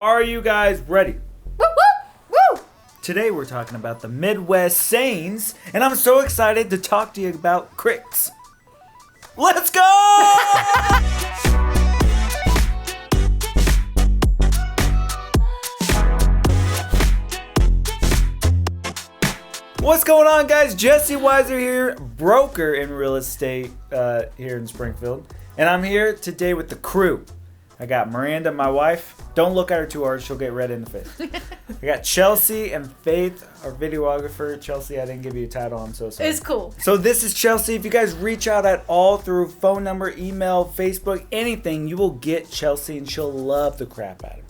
Are you guys ready? Woo, woo, woo! Today we're talking about the Midwest sayings, and I'm so excited to talk to you about cricks. Let's go! What's going on, guys? Jesse Weiser here, broker in real estate here in Springfield, and I'm here today with the crew. I got Miranda, my wife. Don't look at her too hard, she'll get red in the face. I got Chelsea and Faith, our videographer. Chelsea, I didn't give you a title, I'm so sorry. It's cool. So this is Chelsea. If you guys reach out at all through phone number, email, Facebook, anything, you will get Chelsea, and she'll love the crap out of you.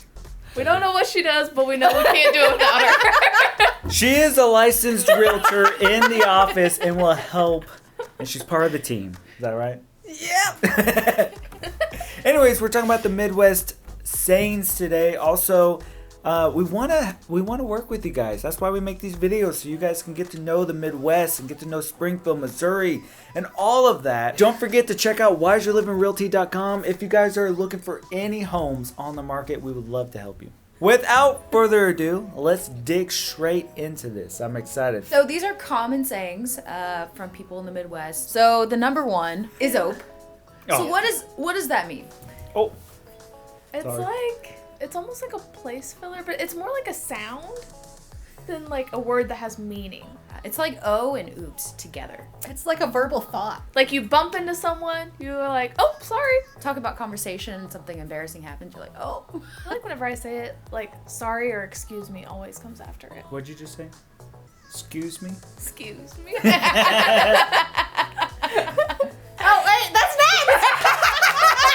We don't know what she does, but we know we can't do it without her. She is a licensed realtor in the office and will help, and she's part of the team. Is that right? Yep. Anyways, we're talking about the Midwest sayings today. Also, we wanna work with you guys. That's why we make these videos, so you guys can get to know the Midwest and get to know Springfield, Missouri, and all of that. Don't forget to check out wiserlivingrealty.com. If you guys are looking for any homes on the market, we would love to help you. Without further ado, let's dig straight into this. I'm excited. So these are common sayings from people in the Midwest. So the number one is ope. So what does that mean? Oh, It's sorry. it's almost like a place filler, but it's more like a sound than like a word that has meaning. It's like oh and oops together. It's like a verbal thought. Like you bump into someone, you're like, oh, sorry. Talk about conversation, something embarrassing happens, you're like, oh. I like whenever I say it, like sorry or excuse me always comes after it. What'd you just say? Excuse me? Excuse me. Oh, wait, that's next!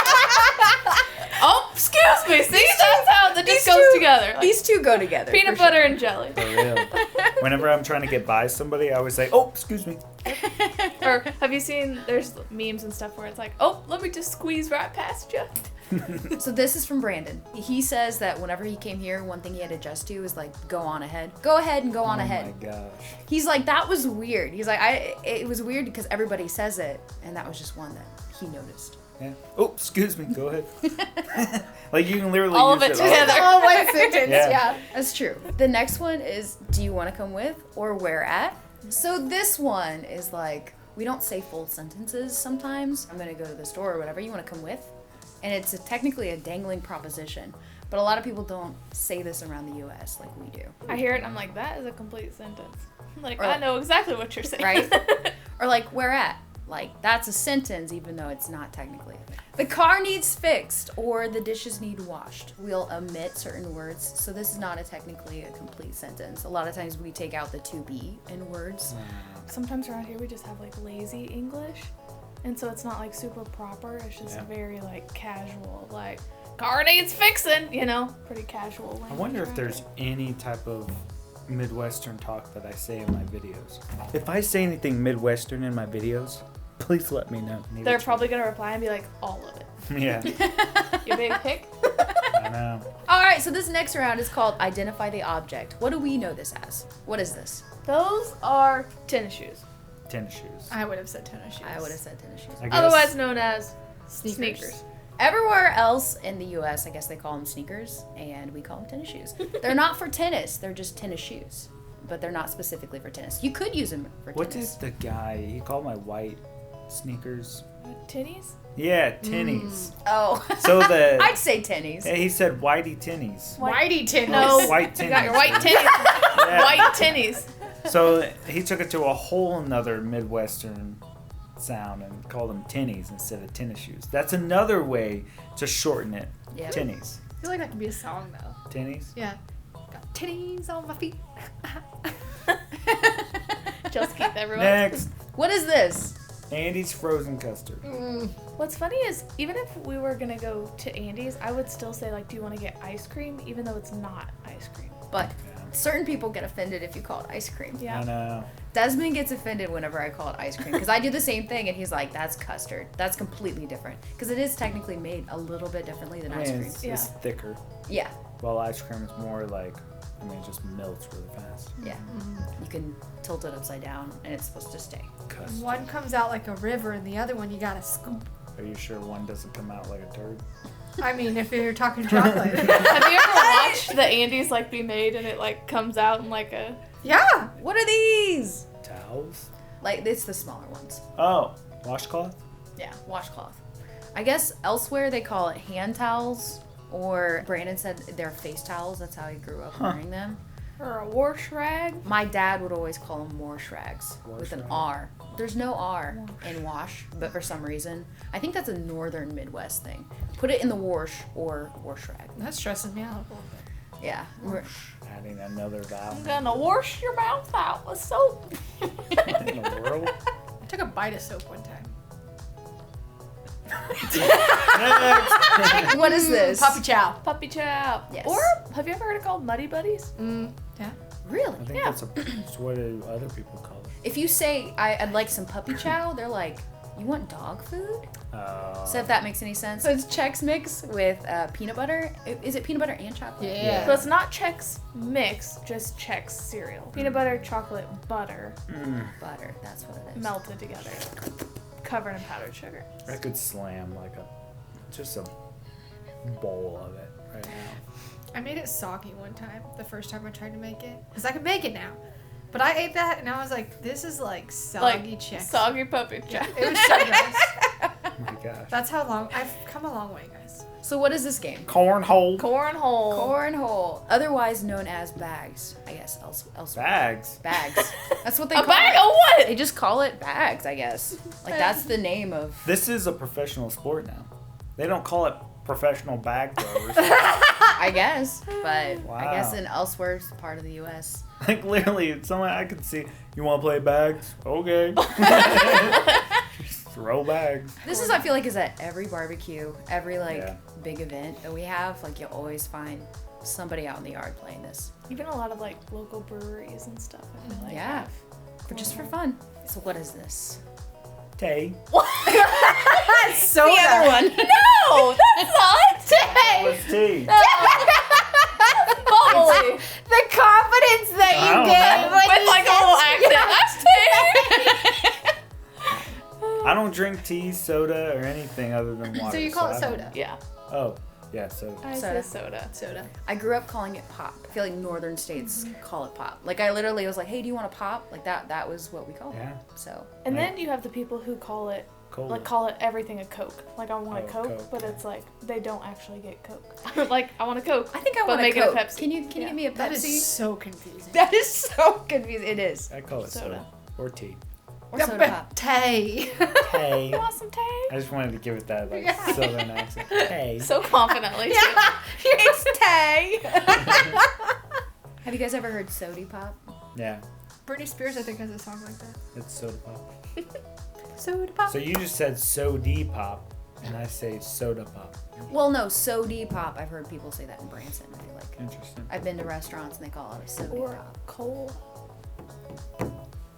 Oh, excuse me. See, that's how the just goes together. Like, These two go together. peanut butter and jelly. For real. Whenever I'm trying to get by somebody, I always say, oh, excuse me. Or have you seen, there's memes and stuff where it's like, oh, let me just squeeze right past you. So this is from Brandon. He says that whenever he came here, one thing he had to adjust to is like, go on ahead. Go ahead and go on ahead. Oh my gosh. He's like, that was weird. He's like, it was weird because everybody says it, and that was just one that he noticed. Yeah. Oh, excuse me. Go ahead. Like you can literally All use of it it together. All one sentence, Yeah. yeah. That's true. The next one is, do you want to come with or where at? So this one is like, we don't say full sentences sometimes. I'm going to go to the store or whatever. You want to come with? And it's technically a dangling proposition. But a lot of people don't say this around the U.S. like we do. I hear it and I'm like, that is a complete sentence. Like, Or- I know exactly what you're saying. Right? Or like, where at? Like, that's a sentence even though it's not technically. The car needs fixed or the dishes need washed. We'll omit certain words. So this is not technically a complete sentence. A lot of times we take out the to be in words. Sometimes around here we just have like lazy English. And so it's not like super proper. It's just very like casual, like car needs fixing, you know, pretty casual language. I wonder if around there's here. any type of Midwestern talk that I say in my videos. If I say anything Midwestern in my videos, please let me know. Maybe They're it's- probably gonna reply and be like, all of it. Yeah, You big pick. I know. All right, so this next round is called Identify the Object. What do we know this as? What is this? Those are tennis shoes, Tennis shoes. I would have said tennis shoes. I would have said tennis shoes. I guess. otherwise known as Sneakers. sneakers. Everywhere else in the U.S., I guess they call them sneakers, and we call them tennis shoes. They're not for tennis. They're just tennis shoes, but they're not specifically for tennis. You could use them for What did tennis. the guy? He called my white sneakers. Tinnies? Yeah, tinnies. Oh, So the I'd say tennies. he said whitey tinnies. Whitey tennis. No. White You got your tinnies. white tinnies. Yeah. White tinnies. So he took it to a whole nother Midwestern sound and called them tinnies instead of tennis shoes. That's another way to shorten it. Yeah. Tinnies. I feel like that could be a song though. Tinnies? Yeah. Got titties on my feet. Just keep everyone. Next. What is this? Andy's frozen custard. What's funny is even if we were gonna go to Andy's, I would still say like, do you want to get ice cream, even though it's not ice cream. But Yeah. certain people get offended if you call it ice cream. Yeah. I know. Desmond gets offended whenever I call it ice cream because I do the same thing and he's like, that's custard. That's completely different because it is technically made a little bit differently than I ice mean, cream. it's Yeah. thicker. Yeah, While ice cream is more like, I mean, it just melts really fast. yeah. You can tilt it upside down and it's supposed to stay. Custard. One comes out like a river and the other one you gotta scoop. Are you sure one doesn't come out like a turd? I mean, if you're talking chocolate. Have you ever watched the Andes like be made and it like comes out in like a... Yeah. What are these? Towels? Like, it's the smaller ones. Oh, washcloth? Yeah, washcloth. I guess elsewhere they call it hand towels, or Brandon said they're face towels. That's how he grew up wearing them. Or a warsh rag. My dad would always call them warsh rags with an rag. R. There's no R in wash, but for some reason, I think that's a northern Midwest thing. Put it in the warsh or warsh rag. That stresses me out a little bit. Yeah. Adding another vowel. I'm gonna wash your mouth out with soap. What in the world? I took a bite of soap one time. Next. What is this? Puppy chow. Puppy chow. Yes. Or have you ever heard it called Muddy Buddies? Yeah. Really? I think Yeah. that's what do other people call it. If you say I'd like some puppy chow, they're like, you want dog food? So if that makes any sense. So it's Chex Mix with peanut butter. Is it peanut butter and chocolate? Yeah. So it's not Chex Mix, just Chex cereal. Peanut butter, chocolate, butter, Butter. That's what it is. melted together, covered in powdered sugar. I could slam like just a bowl of it right now. I made it soggy one time, the first time I tried to make it. Because I can make it now. But I ate that and I was like, this is like soggy Like Chex. soggy puppy chow. Yeah, it was so gross. Oh my gosh. That's how long, I've come a long way, guys. So what is this game? Cornhole. Cornhole. Cornhole, otherwise known as bags, I guess. Elsewhere. Bags. Bags. That's what they A call bag it. of what? They just call it bags, I guess. Like that's the name of. This is a professional sport now. They don't call it professional bag throwers. I guess, but Wow. I guess in elsewhere part of the U.S. Like literally, someone I could see. You want to play bags? Okay. Just throw bags. This is, I feel like, is at every barbecue, every like Yeah. big event that we have. Like you'll always find somebody out in the yard playing this. Even a lot of like local breweries and stuff. I feel like Yeah. have Just for fun. So what is this? Tay. So The other one. No, that's not. What's tea? Holy. The confidence that I don't know. With like a little accent. That's tea. I don't drink tea, soda, or anything other than water. So you call it I don't- soda? Yeah. Oh, yeah, soda. I Soda. say soda. Soda. I grew up calling it pop. I feel like northern states call it pop. Like I literally was like, hey, do you want a pop? Like that was what we called Yeah. it. So And then you have the people who call it Cola. like call it everything a Coke. Like I want a Oh, Coke, Coke, but yeah. it's like they don't actually get Coke. Like I want a Coke. I think I but want make a it Coke. Pepsi. Can you Yeah. give me a Pepsi? That is so confusing. That is so confusing. It is. I call it soda. Soda. Or tea. Or soda pop. Tay. Tay. You want some tea? I just wanted to give it that like Yeah. southern accent. Tay. So confidently. It's Tay. Have you guys ever heard Sody Pop? Yeah, Britney Spears, I think, has a song like that. it's soda pop. Soda pop. So you just said sody pop, and I say soda pop. Well, no, Sody Pop. I've heard people say that in Branson. I feel like Interesting. I've been to restaurants and they call it a Sody Or Pop. cola.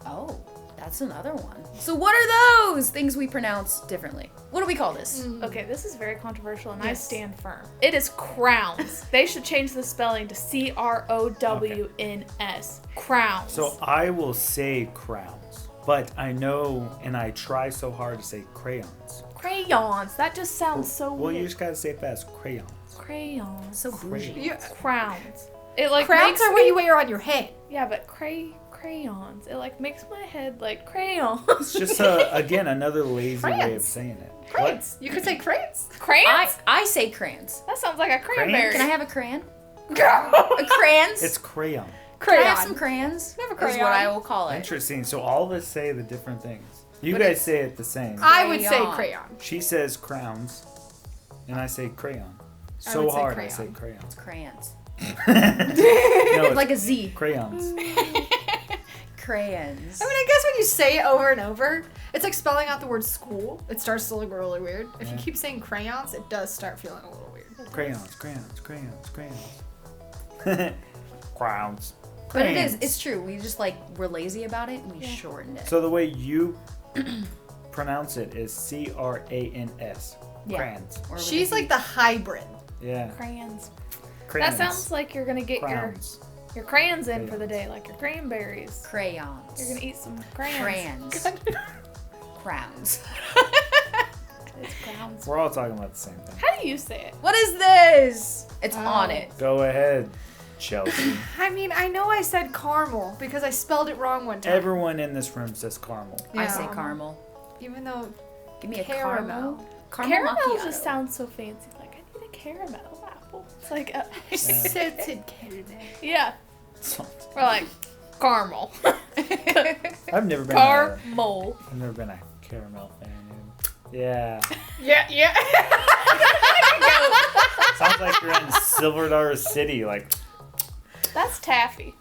Oh, that's another one. So what are those things we pronounce differently? What do we call this? Okay, this is very controversial, and I Yes. stand firm. It is crowns. They should change the spelling to Crowns. Crowns. So I will say crowns, but I know, and I try so hard to say crayons. crayons. That just sounds so Well, you weird. just gotta say it fast. Crayons. Crayons. So bougie. You- Crowns. It like Crowns makes are me, what you wear on your head. Yeah, but crayons. It like makes my head like crayons. It's just again another lazy way of Crayons. saying it. Crayons. You could say crayons. Crayons. I say crayons. That sounds like a cranberry. Can I have a crayon? A crayons? It's crayon. Can I have some crayons? Have a Is what crayon. I will call it. Interesting. So all of us say the different things. You But guys it's- say it the same. I would say Crayon. crayon. She says crowns, and I say crayon. I So would say hard I crayon. say crayons. Crayons. No, it's Like a Z. crayons. Crayons. I mean, I guess when you say it over and over, it's like spelling out the word school. It starts to look really weird. If you Yeah. keep saying crayons, it does start feeling a little weird. Crayons, crayons, crayons, crayons. Crowns. But it is. Crayons. It's true. We just like we're lazy about it and we shortened it. So the way you pronounce it is crans. Yeah. Crayons. Or with She's a like Z. the hybrid. Yeah. crayons. Crayons. That sounds like you're gonna get crowns. your crayons in for the day, like your cranberries. crayons. You're gonna eat some crayons. crayons. Crowns. It's grounds. We're all talking about the same thing. How do you say it? What is this? It's on it. Go ahead, Chelsea. I mean, I know I said caramel because I spelled it wrong one time. Everyone in this room says caramel. I Yeah. say caramel. Even though Give me a caramel. Caramel Caramel macchiato. just sounds so fancy. Like, I need a caramel apple. It's like, Salted caramel. yeah. Or like, caramel. I've never been. Caramel. I've never been a caramel fan. Yeah. Yeah. Sounds like you're in Silver Dollar City. Like, That's taffy.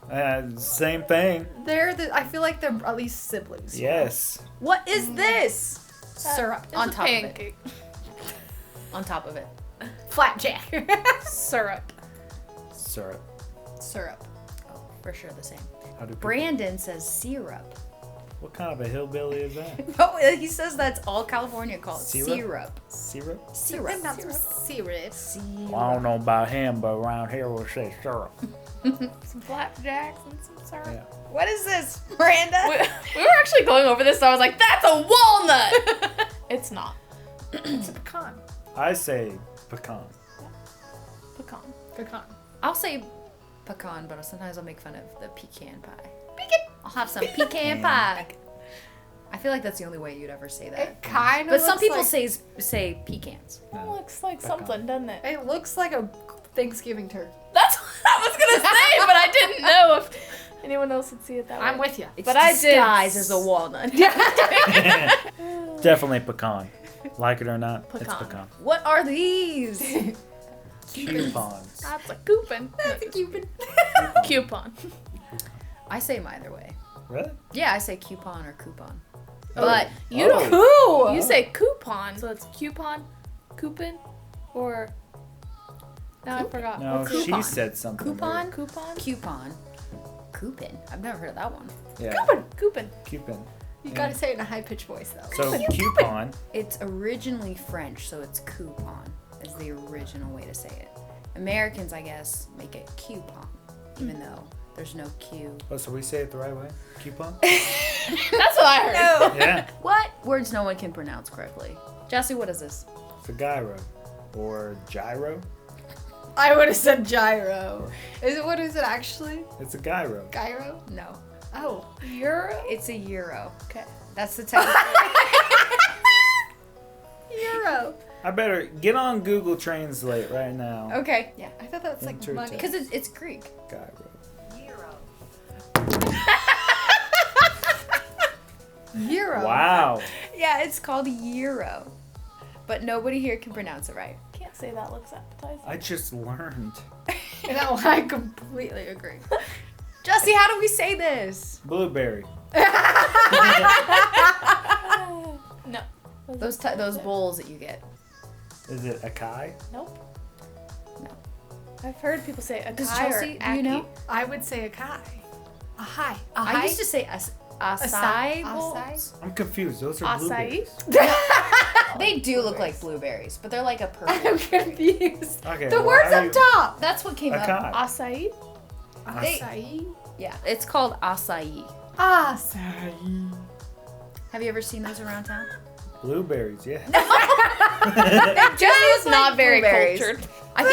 same thing. I feel like they're at least siblings. Yes. What is this? Syrup. It's On a top of it. pancake. On top of it. Flapjack. Syrup. Syrup. Syrup. Oh, for sure the same. How do people- Brandon says syrup. What kind of a hillbilly is that? Oh, he says that's all California calls Syrup? syrup. Syrup? Syrup. Not some syrup. Well, I don't know about him, but around here we'll say syrup. Some flapjacks and some syrup. Yeah. What is this, Miranda? We were actually going over this, so I was like, that's a walnut! It's not. It's a pecan. I say pecan. Pecan. Pecan. I'll say pecan, but sometimes I'll make fun of the pecan pie. Pecan. I'll have some pecan pie. I feel like that's the only way you'd ever say that. It kind of. But some people say pecans. It looks like something, doesn't it? It looks like a Thanksgiving turkey. That's what I was gonna say, but I didn't know if anyone else would see it that way. I'm with you. It's But I did. disguised as a walnut. Definitely pecan. Like it or not, it's Pecan. pecan. What are these? Coupons. That's a coupon. That's a Cuban. Coupon. I say them either way. Really? Yeah, I say coupon or coupon. Oh. But You don't. Ooh. You say coupon, so it's coupon, coupon, or. Now I forgot. No, What's she Coupon. said something. coupon, coupon? coupon, coupon. I've never heard of that one. weird. Yeah. Coupon. Coupon. You gotta say it in a high pitched voice though. So coupon. It's originally French, so it's coupon is the original way to say it. Americans, I guess, make it coupon, even though there's no Q. Oh, so we say it the right way? Coupon? That's what I heard. No. Yeah. What words no one can pronounce correctly? Jesse, what is this? It's a gyro. Or gyro. I would have said gyro. What is it actually? It's a gyro. Gyro? No. Oh. Euro? It's a euro. Okay. That's the technical. Euro. I better get on Google Translate right now. Okay. Yeah. I thought that's like Enter money. Because it's Greek. Gyro. Euro. Wow. Yeah, it's called euro. But nobody here can pronounce it right. Can't say that looks appetizing. I just learned. No, I completely agree. Jesse, how do we say this? Blueberry. No. Those bowls that you get. Is it acai? Nope. No. I've heard people say a Does kai or Chelsea, do you know? I would say a kai. A high. A I used to say acai Acai? bowls. I'm confused. Those are Acai? blueberries. They do look like blueberries, but they're like a purple. I'm confused. Okay. The well, words how up do you- top. That's what came up. Acai. Acai? They- Acai. Yeah, it's called acai. Acai. Have you ever seen those around town? Blueberries, yeah. Jesse's not very blueberries. cultured. I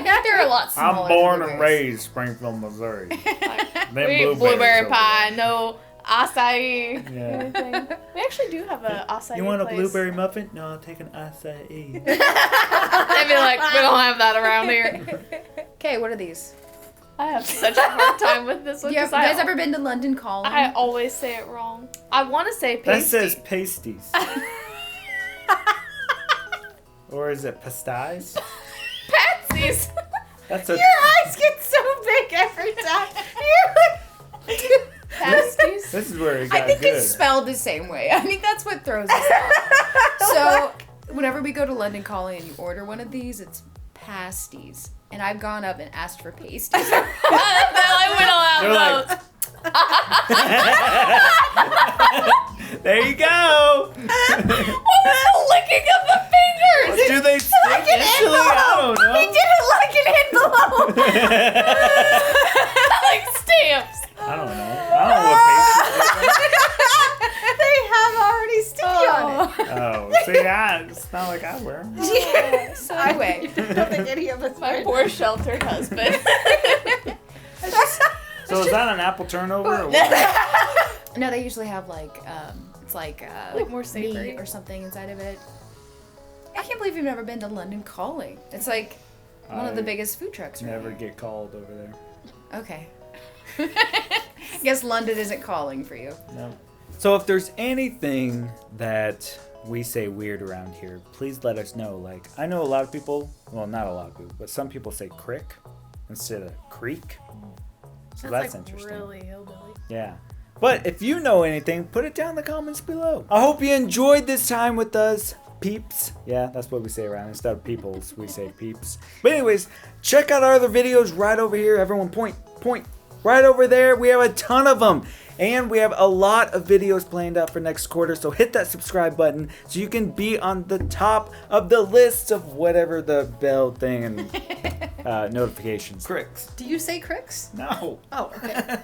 think they're a lot smaller. I'm born than and blueberries. raised Springfield, Missouri. We Them eat blueberries blueberry over pie, no acai. Yeah. Anything. We actually do have a acai. You want a place. blueberry muffin? No, I'll take an acai. They'd be like, we don't have that around here. Okay, what are these? I have such a hard time with this one. You 'cause guys ever been to London Calling? I always say it wrong. I want to say That pasty. says pasties. Or is it pasties? Patsies. That's a. Your eyes get so big every time. Pasties. This is where it got I think good. it's spelled the same way. I think that's what throws us off. So, whenever we go to London Calling and you order one of these, it's pasties. And I've gone up and asked for pasties. They're like, we don't have They're those. like- There you go. What was the licking of the fingers? Do they stick instantly? I don't know. He did it like an envelope. Like stamps. I don't know. I don't know what pasties They have already sticky on it. are. Oh, see, It's not like I wear them. Yeah. So anyway, I don't think any of us My wear poor sheltered husband. So is that an apple turnover? Or what? no, they usually have like it's like more meat savory or something inside of it. I can't believe you've never been to London Calling. It's like one of the I biggest food trucks. Right Never here. get called over there. Okay. Guess London isn't calling for you. No. So if there's anything that we say weird around here, please let us know. Like, I know a lot of people, well, not a lot of people, but some people say crick instead of creek. So that's like interesting. really hillbilly. Yeah. But if you know anything, put it down in the comments below. I hope you enjoyed this time with us, peeps. Yeah, that's what we say around. Instead of peoples, we say peeps. But anyways, check out our other videos right over here. Everyone point. Right over there. We have a ton of them. And we have a lot of videos planned out for next quarter. So hit that subscribe button so you can be on the top of the list of whatever the bell thing and notifications. Cricks. Do you say cricks? No. Oh, okay.